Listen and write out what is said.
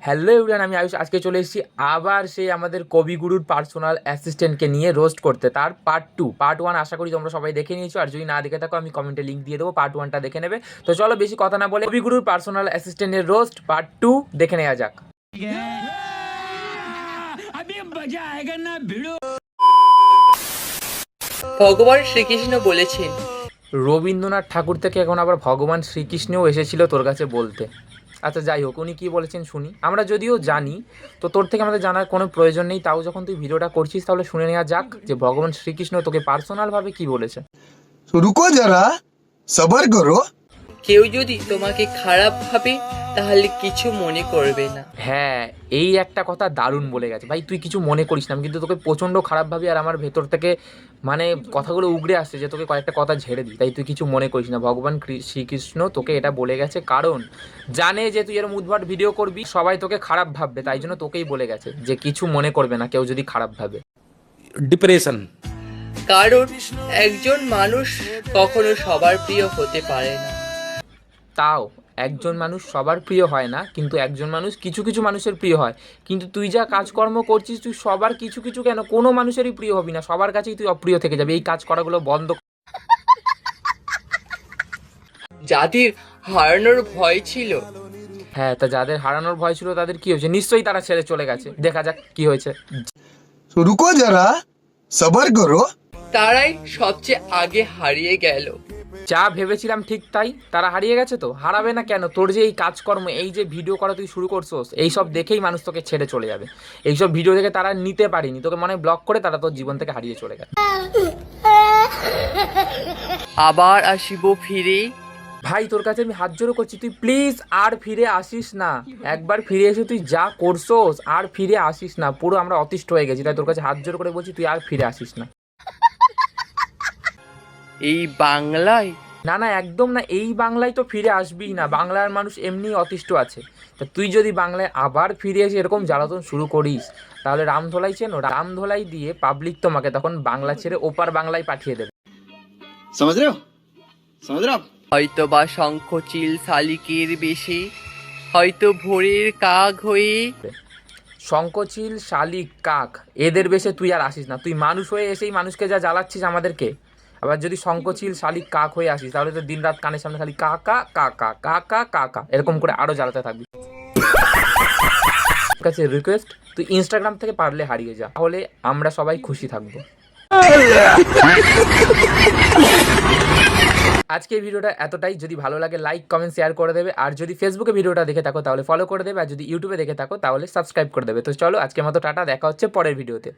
Hello everyone, আমি আয়ুষ। আজকে চলে এসেছি আবার সেই আমাদের কবিগুরুর পার্সোনাল অ্যাসিস্ট্যান্টকে নিয়ে রোস্ট করতে। তার পার্ট ওয়ান আশা করি তোমরা সবাই দেখে নিয়েছো, আর যদি না দেখে থাকো আমি কমেন্টে লিঙ্ক দিয়ে দেবো, পার্ট ওয়ানটা দেখে নেবে। তো চলো বেশি কথা না বলে কবিগুরুর পার্সোনাল অ্যাসিস্ট্যান্টের রোস্ট পার্ট 2 দেখে নেওয়া যাক। ভগবান শ্রীকৃষ্ণ বলেছেন, রবীন্দ্রনাথ ঠাকুর থেকে এখন আবার ভগবান শ্রীকৃষ্ণও এসেছিল তোর কাছে বলতে। আচ্ছা যাই হোক, উনি কী বলেছেন শুনি। আমরা যদিও জানি, তো তোর থেকে আমাদের জানার কোনো প্রয়োজন নেই, তাও যখন তুই ভিডিওটা করছিস তাহলে শুনে নেওয়া যাক যে ভগবান শ্রীকৃষ্ণ তোকে পার্সোনালভাবে কি বলেছে। तो रुको जरा सबर करो। কেউ যদি তোমাকে খারাপ ভাবে তাহলে কিছু মনে করবে না। হ্যাঁ, এই একটা কথা দারুণ বলে গেছে ভাই। তুই কিছু মনে করিস না, আমি কিন্তু তোকে প্রচণ্ড খারাপ ভাবি, আর আমার ভেতর থেকে মানে কথাগুলো উগড়ে আসছে যে তোকে কয়েকটা কথা ঝেড়ে দিই। তাই তুই কিছু মনে করিস না, ভগবান শ্রীকৃষ্ণ তোকে এটা বলে গেছে, কারণ জানে যে তুই এরকম উদ্ভট ভিডিও করবি, সবাই তোকে খারাপ ভাববে, তাই জন্য তোকেই বলে গেছে যে কিছু মনে করবে না কেউ যদি খারাপ ভাবে। ডিপ্রেশন। কারণ একজন মানুষ কখনো সবার প্রিয় হতে পারে না। তাও একজন মানুষ সবার প্রিয় হয় না, কিন্তু একজন মানুষ কিছু কিছু মানুষের প্রিয় হয়। কিন্তু তুই যা কাজকর্ম করছিস, তুই সবার কিছু কিছু কেন, কোনো মানুষেরই প্রিয় হবি না, সবার কাছেই তুই অপ্রিয় থেকে যাবি। এই কাজ করাগুলো বন্ধ। যাদের হারানোর ভয় ছিল, হ্যাঁ, তা যাদের হারানোর ভয় ছিল তাদের কি হয়েছে? নিশ্চয়ই তারা ছেড়ে চলে গেছে। দেখা যাক কি হয়েছে। तो रुको जरा सबर करो। তারাই সবচেয়ে আগে হারিয়ে গেল। যা ভেবেছিলাম ঠিক তাই, তারা হারিয়ে গেছে। তো হারাবে না কেন? তোর যে এই কাজকর্ম, এই যে ভিডিও করা তুই শুরু করছোস, এইসব দেখেই মানুষ তোকে ছেড়ে চলে যাবে। এইসব ভিডিও দেখে তারা নিতে পারিনি তোকে, মনে ব্লক করে তারা তোর জীবন থেকে হারিয়ে চলে গেছে। আবার আসিব ফিরে। ভাই তোর কাছে আমি হাত জোড়ো করছি, তুই প্লিজ আর ফিরে আসিস না। একবার ফিরে এসে তুই যা করছোস আর ফিরে আসিস না। পুরো আমরা অতিষ্ঠ হয়ে গেছি, তাই তোর কাছে হাত জোড়ো করে বলছি তুই আর ফিরে আসিস না। এই বাংলায় না না, একদম না, এই বাংলায় তো ফিরে আসবিই না। বাংলার মানুষ এমনি অতিষ্ঠ আছে, তা তুই যদি বাংলায় আবার ফিরে এসে এরকম জ্বালাতন শুরু করিস, তাহলে রামধোলাই চেনো? রামধোলাই দিয়ে পাবলিক তোমাকে তখন বাংলা ছেড়ে ওপার বাংলায় পাঠিয়ে দেবে। समझ रहे हो समझ रहे हो आप? হয়তো বা শঙ্খচিল শালিকের বেশে, হয়তো ভোরের কাক হয়ে। শঙ্খচিল, শালিক, কাক এদের বেশে তুই আর আসিস না। তুই মানুষ হয়ে এসেই মানুষকে যা জ্বালাচ্ছিস আমাদেরকে, আবার যদি শঙ্খচিল, শালিক, কাক হয়ে আসিস, তাহলে তো দিনরাত কানের সামনে খালি কাকা কাকা কাকা কাকা এরকম করে আরো জ্বালাতে থাকবি। কাছে রিকোয়েস্ট, তুই ইনস্টাগ্রাম থেকে পারলে হারিয়ে যা, তাহলে আমরা সবাই খুশি থাকবো। আজকে এই ভিডিওটা এতটাই। যদি ভালো লাগে লাইক কমেন্ট শেয়ার করে দেবে, আর যদি ফেসবুকে ভিডিওটা দেখে থাকো তাহলে ফলো করে দেবে, আর যদি ইউটিউবে দেখে থাকো তাহলে সাবস্ক্রাইব করে দেবে। তো চলো আজকের মতো টাটা, দেখা হচ্ছে পরের ভিডিওতে।